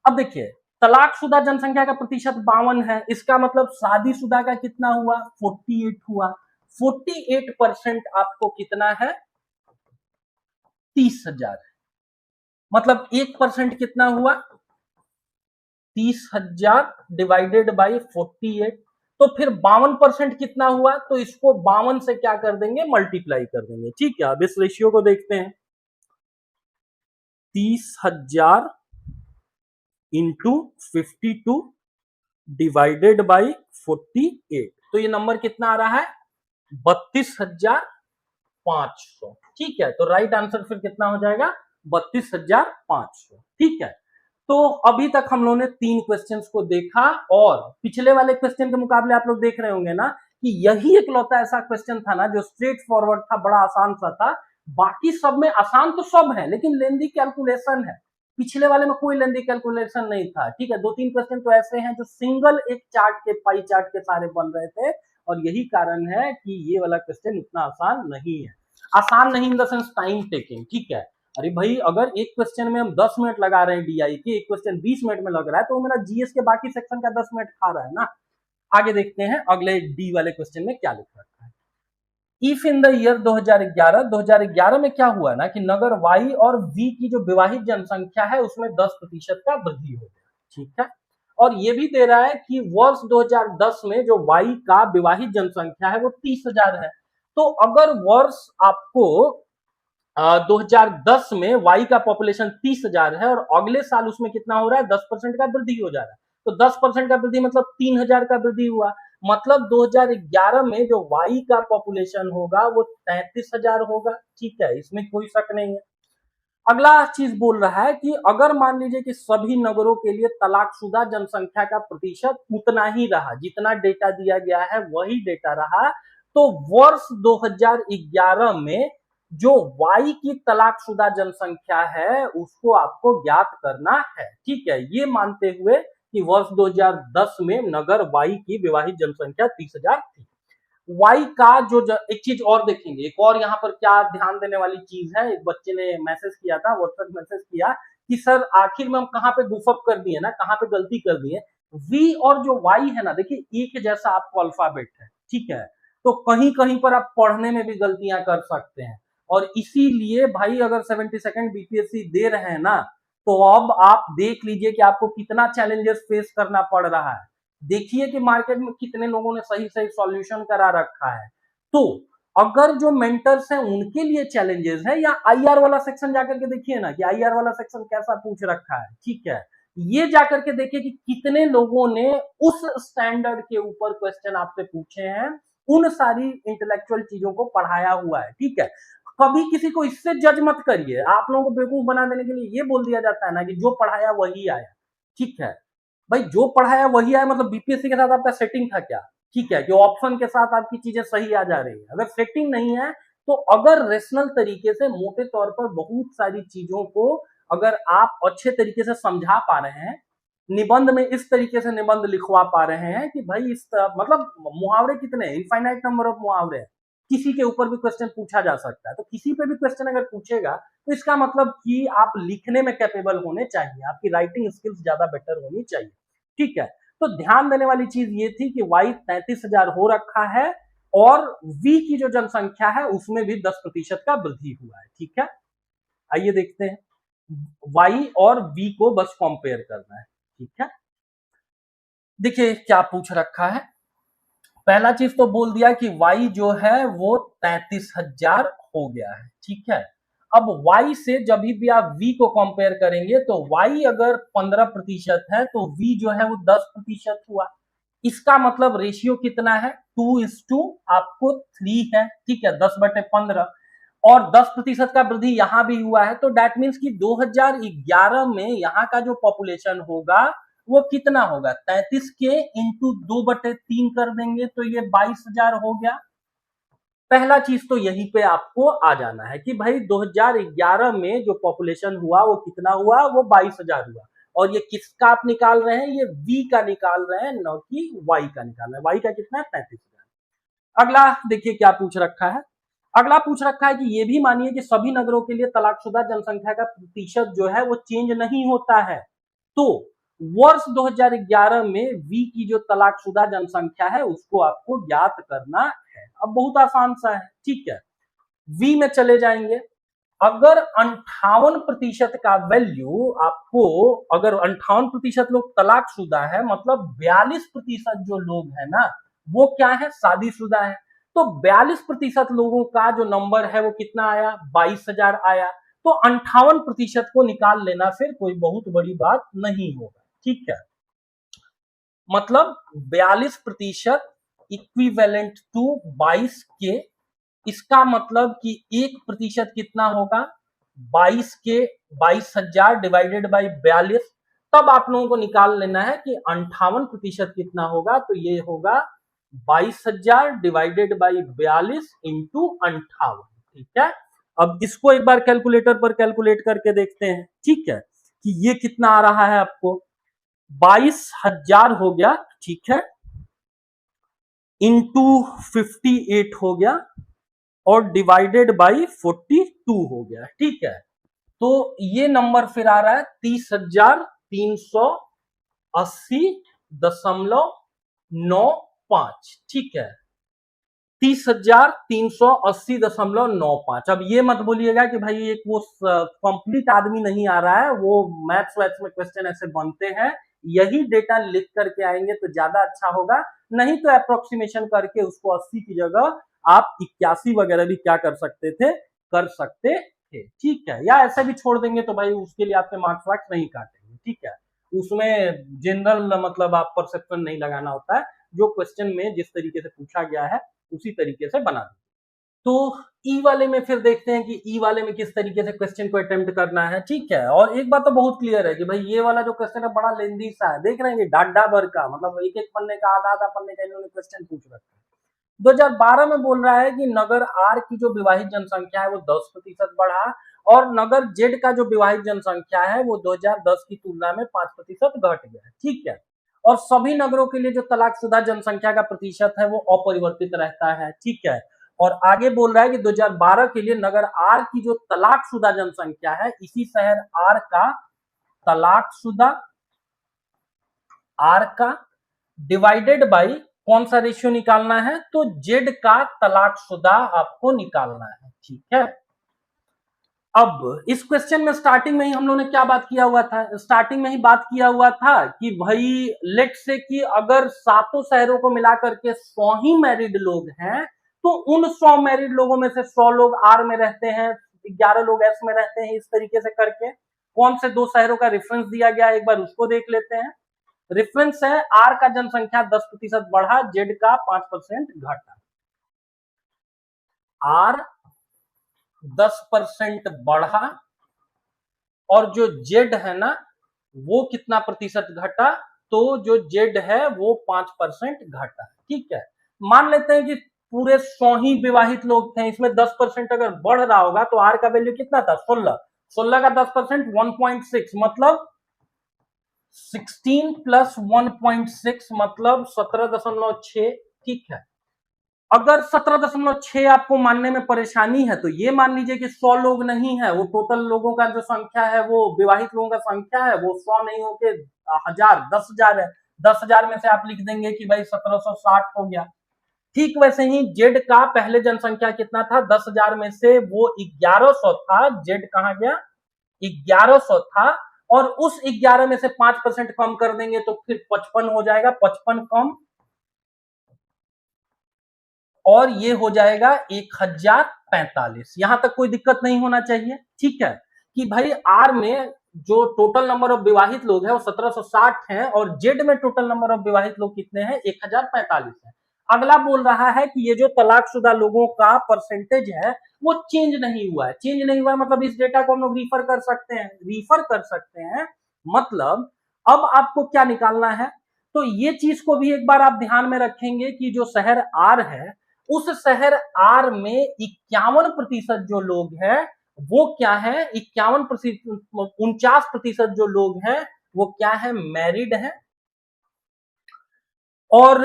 अब देखिए, तलाकशुदा जनसंख्या का प्रतिशत 52 है, इसका मतलब शादीशुदा का कितना हुआ? 48 हुआ। 48% आपको कितना है? 30,000। मतलब 1% कितना हुआ? 30,000 डिवाइडेड बाई 48। तो फिर 52% कितना हुआ? तो इसको 52 से क्या कर देंगे? मल्टीप्लाई कर देंगे। ठीक है, अब इस रेशियो को देखते हैं। 30,000 इंटू 52 डिवाइडेड बाई 48, तो ये नंबर कितना आ रहा है? 32,500। ठीक है, तो राइट आंसर फिर कितना हो जाएगा? 32,500। ठीक है, तो अभी तक हम लोगों ने 3 क्वेश्चंस को देखा और पिछले वाले क्वेश्चन के मुकाबले आप लोग देख रहे होंगे ना कि यही एकलौता ऐसा क्वेश्चन था ना जो स्ट्रेट फॉरवर्ड था, बड़ा आसान सा था। बाकी सब में आसान तो सब है लेकिन लेंदी कैलकुलेशन है। पिछले वाले में कोई लेंदी कैलकुलेशन नहीं था। ठीक है, 2-3 क्वेश्चन तो ऐसे हैं जो सिंगल एक चार्ट के, पाई चार्ट के सारे बन रहे थे और यही कारण है कि ये वाला क्वेश्चन इतना आसान नहीं है। आसान नहीं in the sense time taking. ठीक है, अरे भाई अगर एक क्वेश्चन में हम 10 मिनट लगा रहे हैं डीआई के, एक क्वेश्चन 20 मिनट में लग रहा है तो मेरा जीएस के बाकी सेक्शन का 10 मिनट खा रहा है ना। आगे देखते हैं अगले डी वाले क्वेश्चन में क्या लिख रखा है। इफ इन द ईयर 2011 में क्या हुआ ना कि नगर वाई और वी की जो विवाहित जनसंख्या है उसमें 10% का वृद्धि हो गया। ठीक है, और ये भी दे रहा है कि वर्ष 2010 में जो वाई का विवाहित जनसंख्या है वो 30,000 है। तो अगर वर्ष आपको 2010 में वाई का पॉपुलेशन 30,000 है और अगले साल उसमें कितना हो रहा है? 10% का वृद्धि हो जा रहा है। तो 10% का वृद्धि मतलब 3,000 का वृद्धि हुआ। मतलब 2011 में जो वाई का पॉपुलेशन होगा वो 33,000 होगा। ठीक है, इसमें कोई शक नहीं है। अगला चीज बोल रहा है कि अगर मान लीजिए कि सभी नगरों के लिए तलाकशुदा जनसंख्या का प्रतिशत उतना ही रहा, जितना डेटा दिया गया है वही डेटा रहा, तो वर्ष 2011 में जो वाई की तलाकशुदा जनसंख्या है उसको आपको ज्ञात करना है। ठीक है, ये मानते हुए कि वर्ष 2010 में नगर वाई की विवाहित जनसंख्या 30,000 थी। वाई का जो एक चीज और देखेंगे, एक और यहाँ पर क्या ध्यान देने वाली चीज है। एक बच्चे ने मैसेज किया था, व्हाट्सएप मैसेज किया कि सर आखिर में हम कहाँ पे गुफअप कर दिए ना, कहाँ पे गलती कर दिए। वी और जो वाई है ना, देखिए एक जैसा आपको अल्फाबेट है। ठीक है, तो कहीं कहीं पर आप पढ़ने में भी गलतियां कर सकते हैं। और इसीलिए भाई अगर 72nd बीपीएससी दे रहे हैं ना, तो अब आप देख लीजिए कि आपको कितना चैलेंजेस फेस करना पड़ रहा है। देखिए कि मार्केट में कितने लोगों ने सही सही सॉल्यूशन करा रखा है। तो अगर जो मेंटर्स हैं उनके लिए चैलेंजेस है, या आईआर वाला सेक्शन जाकर के देखिए ना कि आईआर वाला सेक्शन कैसा पूछ रखा है, ठीक है, ये जाकर के देखिए कि कितने लोगों ने उस स्टैंडर्ड के ऊपर क्वेश्चन आपसे पूछे हैं, उन सारी इंटेलेक्चुअल चीजों को पढ़ाया हुआ है, ठीक है। कभी किसी को इससे जज मत करिए, आप लोगों को बेवकूफ बना देने के लिए ये बोल दिया जाता है ना कि जो पढ़ाया वही आया, ठीक है। भाई जो पढ़ाया वही आया मतलब बीपीएससी के साथ आपका सेटिंग था क्या, ठीक है, कि ऑप्शन के साथ आपकी चीजें सही आ जा रही है। अगर सेटिंग नहीं है तो अगर रेशनल तरीके से मोटे तौर पर बहुत सारी चीजों को अगर आप अच्छे तरीके से समझा पा रहे हैं, निबंध में इस तरीके से निबंध लिखवा पा रहे हैं कि भाई इस मतलब मुहावरे कितने, इनफाइनाइट नंबर ऑफ मुहावरे, किसी के ऊपर भी क्वेश्चन पूछा जा सकता है, तो किसी पे भी क्वेश्चन अगर पूछेगा तो इसका मतलब कि आप लिखने में कैपेबल होने चाहिए, आपकी राइटिंग स्किल्स ज्यादा बेटर होनी चाहिए, ठीक है। तो ध्यान देने वाली चीज ये थी कि वाई 33,000 हो रखा है और वी की जो जनसंख्या है उसमें भी 10% का वृद्धि हुआ है, ठीक है। आइए देखते हैं, वाई और वी को बस कंपेयर करना है, ठीक है। देखिए क्या पूछ रखा है, पहला चीज तो बोल दिया कि y जो है वो 33,000 हो गया है, ठीक है। अब y से जब भी आप v को कंपेयर करेंगे तो y अगर 15% है तो v जो है वो 10% हुआ। इसका मतलब रेशियो कितना है, 2:, आपको 3 है, ठीक है, 10/15, और 10% का वृद्धि यहां भी हुआ है, तो दैट मीन्स कि 2011 में यहाँ का जो पॉपुलेशन होगा वो कितना होगा, 33 के इंटू 2/3 कर देंगे तो ये 22,000 हो गया। पहला चीज तो यहीं पे आपको आ जाना है कि भाई 2011 में जो पॉपुलेशन हुआ वो कितना हुआ, वो 22,000 हुआ, और ये किसका आप निकाल रहे हैं, ये v का निकाल रहे हैं, न कि y का निकाल रहे हैं। y का कितना है, 35,000। अगला देखिए क्या पूछ रखा है, अगला पूछ रखा है कि ये भी मानिए कि सभी नगरों के लिए तलाकशुदा जनसंख्या का प्रतिशत जो है वो चेंज नहीं होता है, तो वर्ष 2011 में वी की जो तलाकशुदा जनसंख्या है उसको आपको ज्ञात करना है। अब बहुत आसान सा है, ठीक है, वी में चले जाएंगे, अगर 58% का वैल्यू आपको, अगर 58% लोग तलाकशुदा है मतलब 42% जो लोग है ना वो क्या है, शादीशुदा है, तो 42% लोगों का जो नंबर है वो कितना आया, 22,000 आया। तो 58% को निकाल लेना फिर कोई बहुत बड़ी बात नहीं होगा, ठीक है। मतलब 42% इक्विवेलेंट टू 22 के, इसका मतलब कि 1% कितना होगा, 22 के 22,000 डिवाइडेड बाई 42, तब आप लोगों को निकाल लेना है कि 58% कितना होगा, तो ये होगा 22,000 डिवाइडेड बाई 42 इंटू 58, ठीक है। अब इसको एक बार कैलकुलेटर पर कैलकुलेट करके देखते हैं, ठीक है, कि ये कितना आ रहा है आपको, 22,000 हो गया, ठीक है, इंटू 58 हो गया और डिवाइडेड बाई 42 हो गया, ठीक है। तो ये नंबर फिर आ रहा है 30,380.95, ठीक है, 30,380.95। अब ये मत बोलिएगा कि भाई एक वो कंप्लीट आदमी नहीं आ रहा है, वो मैथ्स वैथ्स में क्वेश्चन ऐसे बनते हैं, यही डेटा लिख करके आएंगे तो ज्यादा अच्छा होगा, नहीं तो अप्रोक्सीमेशन करके उसको 80 की जगह आप 81 वगैरह भी क्या कर सकते थे, कर सकते थे, ठीक है। या ऐसे भी छोड़ देंगे तो भाई उसके लिए आपके मार्क्स वार्क्स नहीं काटेंगे, ठीक है, उसमें जनरल मतलब आप परसेप्शन नहीं लगाना होता है, जो क्वेश्चन में जिस तरीके से पूछा गया है उसी तरीके से बना दें। तो ई वाले में फिर देखते हैं कि ई वाले में किस तरीके से क्वेश्चन को अटेम्प्ट करना है, ठीक है। और एक बात तो बहुत क्लियर है कि भाई ये वाला जो क्वेश्चन है बड़ा लेंदी सा है, देख रहे हैं डाडा भर का, मतलब एक एक पन्ने का आधा आधा पन्ने का इन्होंने क्वेश्चन पूछ रखा है। 2012 में बोल रहा है कि नगर आर की जो विवाहित जनसंख्या है वो 10% बढ़ा, और नगर जेड का जो विवाहित जनसंख्या है वो 2010 की तुलना में 5% घट गया, ठीक है। और सभी नगरों के लिए जो तलाकशुदा जनसंख्या का प्रतिशत है वो अपरिवर्तित रहता है, ठीक है। और आगे बोल रहा है कि 2012 के लिए नगर आर की जो तलाकशुदा जनसंख्या है, इसी शहर आर का तलाकशुदा, आर का डिवाइडेड बाई कौन सा रेशियो निकालना है, तो जेड का तलाकशुदा आपको निकालना है, ठीक है। अब इस क्वेश्चन में स्टार्टिंग में ही हम लोगों ने क्या बात किया हुआ था, स्टार्टिंग में ही बात किया हुआ था कि भाई लेट से कि अगर सातों शहरों को मिलाकर के 100 ही मैरिड लोग हैं, तो उन 100 मैरिड लोगों में से 100 लोग आर में रहते हैं, 11 लोग एस में रहते हैं, इस तरीके से करके कौन से दो शहरों का रेफरेंस दिया गया एक बार उसको देख लेते हैं। रेफरेंस है आर का जनसंख्या 10% बढ़ा, जेड का 5% घटा। आर 10% बढ़ा और जो जेड है ना वो कितना प्रतिशत घटा, तो जो जेड है वो 5% घटा। ठीक है, मान लेते हैं कि पूरे 100 ही विवाहित लोग थे, इसमें 10% अगर बढ़ रहा होगा तो आर का वैल्यू कितना था 16, 16 का 10% 1.6 मतलब 16 प्लस 1.6 मतलब 17.6। ठीक है, अगर 17.6 आपको मानने में परेशानी है तो ये मान लीजिए कि 100 लोग नहीं है, वो टोटल लोगों का जो संख्या है वो विवाहित लोगों का संख्या है वो 100 नहीं होके 1000 10,000 है। 10,000 में से आप लिख देंगे कि भाई 1760 हो गया। ठीक वैसे ही जेड का पहले जनसंख्या कितना था, 10,000 में से वो 1100 था, जेड कहां गया 1100 था, और उस 11 में से 5% कम कर देंगे तो फिर 55 हो जाएगा, 55 कम और ये हो जाएगा 1045। यहां तक कोई दिक्कत नहीं होना चाहिए। ठीक है, कि भाई आर में जो टोटल नंबर ऑफ विवाहित लोग हैं वो 1760 हैं और जेड में टोटल नंबर ऑफ विवाहित लोग कितने हैं 1045 है। अगला बोल रहा है कि ये जो तलाकशुदा लोगों का परसेंटेज है वो चेंज नहीं हुआ है। चेंज नहीं हुआ है मतलब इस डेटा को हम लोग रिफर कर सकते हैं। मतलब अब आपको क्या निकालना है, तो ये चीज को भी एक बार आप ध्यान में रखेंगे कि जो शहर आर है उस शहर आर में 51% जो लोग हैं वो क्या है 49% जो लोग हैं वो क्या है मैरिड है। और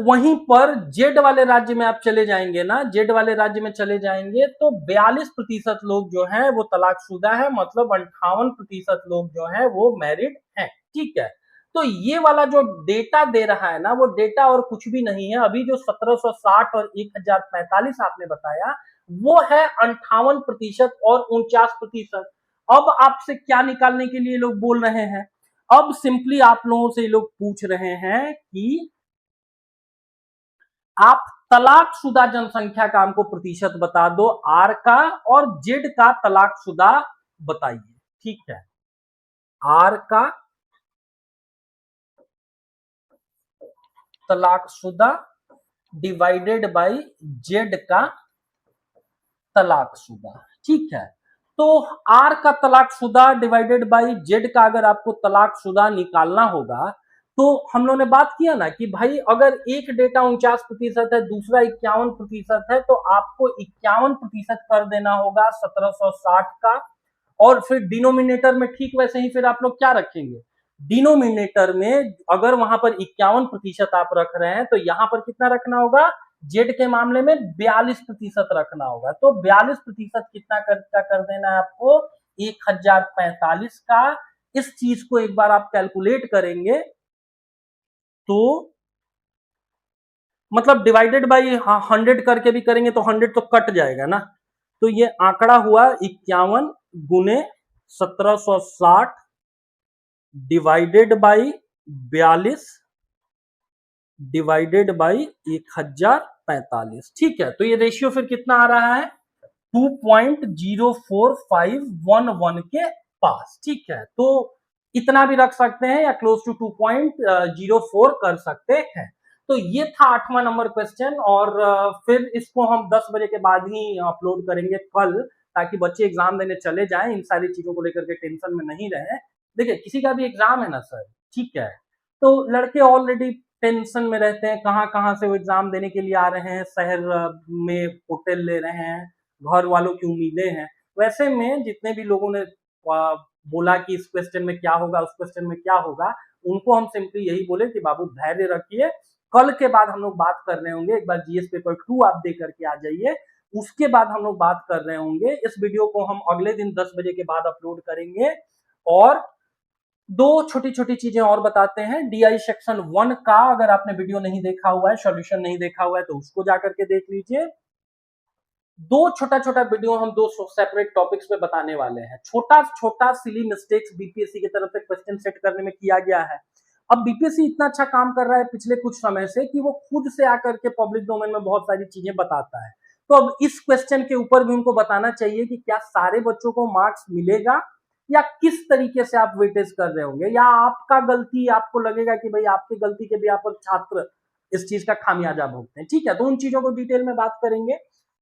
वहीं पर जेड वाले राज्य में आप चले जाएंगे ना, जेड वाले राज्य में चले जाएंगे तो 42% लोग जो हैं वो तलाकशुदा है, मतलब 58% लोग जो हैं वो मैरिड हैं। ठीक है, तो ये वाला जो डेटा दे रहा है ना वो डेटा और कुछ भी नहीं है। अभी जो 1760 और 1045 आपने बताया वो है 58% और 49%। अब आपसे क्या निकालने के लिए लोग बोल रहे हैं, अब सिंपली आप लोगों से लोग पूछ रहे हैं कि आप तलाकशुदा जनसंख्या का हमको प्रतिशत बता दो आर का, और जेड का तलाकशुदा बताइए। ठीक है, आर का तलाकशुदा डिवाइडेड बाय जेड का तलाकशुदा। ठीक है, तो आर का तलाकशुदा डिवाइडेड बाय जेड का अगर आपको तलाकशुदा निकालना होगा तो हम लोगों ने बात किया ना कि भाई अगर एक डेटा 49% है दूसरा 51% है तो आपको 51% कर देना होगा 1760 का, और फिर डिनोमिनेटर में ठीक वैसे ही फिर आप लोग क्या रखेंगे, डिनोमिनेटर में अगर वहां पर 51% आप रख रहे हैं तो यहां पर कितना रखना होगा, जेड के मामले में 42% रखना होगा। तो 42% कितना कर देना है आपको 1045 का। इस चीज को एक बार आप कैलकुलेट करेंगे तो मतलब डिवाइडेड बाई 100 करके भी करेंगे तो 100 तो कट जाएगा ना, तो ये आंकड़ा हुआ 51 गुने 1760 डिवाइडेड बाई 42 डिवाइडेड बाई 1045। ठीक है, तो ये रेशियो फिर कितना आ रहा है 2.04511 के पास। ठीक है, तो इतना भी रख सकते हैं या क्लोज टू 2.04 कर सकते हैं। तो ये था 8वां नंबर क्वेश्चन, और फिर इसको हम 10 बजे के बाद ही अपलोड करेंगे कल, ताकि बच्चे एग्जाम देने चले जाएं, इन सारी चीजों को लेकर के टेंशन में नहीं रहे। देखिए किसी का भी एग्जाम है ना सर, ठीक है, तो लड़के ऑलरेडी टेंशन में रहते हैं, कहाँ कहाँ से वो एग्जाम देने के लिए आ रहे हैं, शहर में होटल ले रहे हैं, घर वालों की उम्मीदें हैं। वैसे में जितने भी लोगों ने बोला कि इस क्वेश्चन में क्या होगा उस क्वेश्चन में क्या होगा, उनको हम सिंपली यही बोले कि बाबू धैर्य रखिए, कल के बाद हम लोग बात कर रहे होंगे, एक बार जीएस पेपर 2 आप दे करके आ जाइए, उसके बाद हम लोग बात कर रहे होंगे। इस वीडियो को हम अगले दिन 10 बजे के बाद अपलोड करेंगे। और दो छोटी छोटी चीजें और बताते हैं, डीआई सेक्शन 1 का अगर आपने वीडियो नहीं देखा हुआ है, सॉल्यूशन नहीं देखा हुआ है तो उसको जाकर के देख लीजिए। दो छोटा छोटा वीडियो हम दो सेपरेट टॉपिक्स पे बताने वाले हैं। छोटा छोटा सिली मिस्टेक्स बीपीएससी की तरफ से क्वेश्चन सेट करने में किया गया है। अब बीपीएससी इतना अच्छा काम कर रहा है पिछले कुछ समय से कि वो खुद से आकर के पब्लिक डोमेन में बहुत सारी चीजें बताता है। तो अब इस क्वेश्चन के ऊपर भी उनको बताना चाहिए कि क्या सारे बच्चों को मार्क्स मिलेगा या किस तरीके से आप वेटेज कर रहे होंगे, या आपका गलती, आपको लगेगा कि भाई आपकी गलती के भी आप छात्र इस चीज का खामियाजा भुगते हैं। ठीक है, तो उन चीजों को डिटेल में बात करेंगे।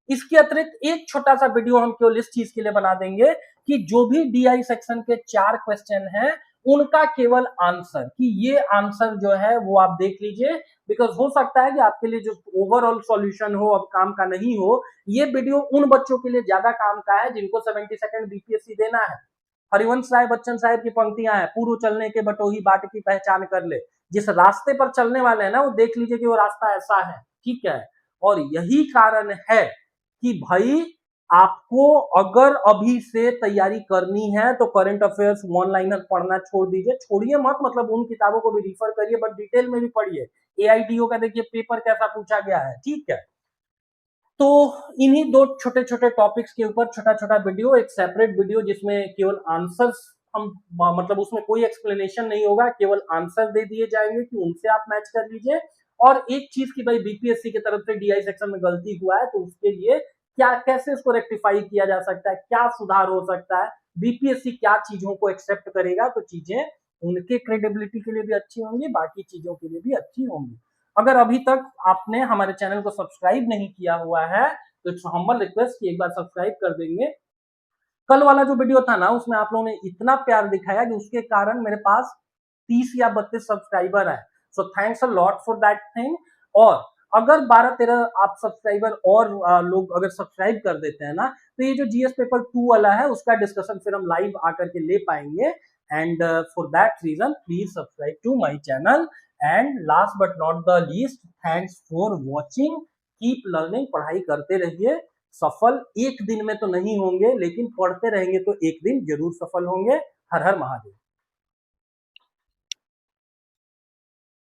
इसके अतिरिक्त एक छोटा सा वीडियो हम केवल इस चीज के लिए बना देंगे कि जो भी डीआई सेक्शन के 4 क्वेश्चन हैं उनका केवल आंसर, कि ये आंसर जो है वो आप देख लीजिए, बिकॉज हो सकता है कि आपके लिए जो ओवरऑल सॉल्यूशन हो अब काम का नहीं हो। ये वीडियो उन बच्चों के लिए ज्यादा काम का है जिनको 72nd बीपीएससी देना है। हरिवंश राय बच्चन साहब की पंक्तियां हैं, पूर्व चलने के बटोही बाट की पहचान कर ले। जिस रास्ते पर चलने वाले हैं ना, वो देख लीजिए कि वो रास्ता ऐसा है। ठीक है, और यही कारण है कि भाई आपको अगर अभी से तैयारी करनी है तो करंट अफेयर्स वन लाइनर पढ़ना छोड़ दीजिए, छोड़िए मत, मतलब उन किताबों को भी रिफर करिए, बट डिटेल में भी पढ़िए। एआईडीओ का देखिए पेपर कैसा पूछा गया है। ठीक है, तो इन्हीं दो छोटे छोटे टॉपिक्स के ऊपर छोटा छोटा वीडियो, एक सेपरेट वीडियो जिसमें केवल आंसर्स हम, मतलब उसमें कोई एक्सप्लेनेशन नहीं होगा, केवल आंसर दे दिए जाएंगे कि उनसे आप मैच कर लीजिए। और एक चीज की भाई बीपीएससी की तरफ से डीआई सेक्शन में गलती हुआ है तो उसके लिए क्या, कैसे इसको रेक्टिफाई किया जा सकता है, क्या सुधार हो सकता है, बीपीएससी क्या चीजों को एक्सेप्ट करेगा, तो चीजें उनके क्रेडिबिलिटी के लिए भी अच्छी होंगी, बाकी चीजों के लिए भी अच्छी होंगी। अगर अभी तक आपने हमारे चैनल को सब्सक्राइब नहीं किया हुआ है तो इट्स हम्बल रिक्वेस्ट कि एक बार सब्सक्राइब कर देंगे। कल वाला जो वीडियो था ना, उसमें आप लोगों ने इतना प्यार दिखाया कि उसके कारण मेरे पास 30 या 32 सब्सक्राइबर है। So thanks a lot for that thing. और अगर 12-13 आप सब्सक्राइबर और लोग अगर सब्सक्राइब कर देते हैं ना, तो ये जो जीएस पेपर 2 वाला है उसका डिस्कशन फिर हम लाइव आकर के ले पाएंगे। And for that reason please subscribe to my channel. And last but not the least, thanks for watching. Keep learning, पढ़ाई करते रहिए। सफल एक दिन में तो नहीं होंगे, लेकिन पढ़ते रहेंगे तो एक दिन जरूर सफल होंगे। हर हर महादेव।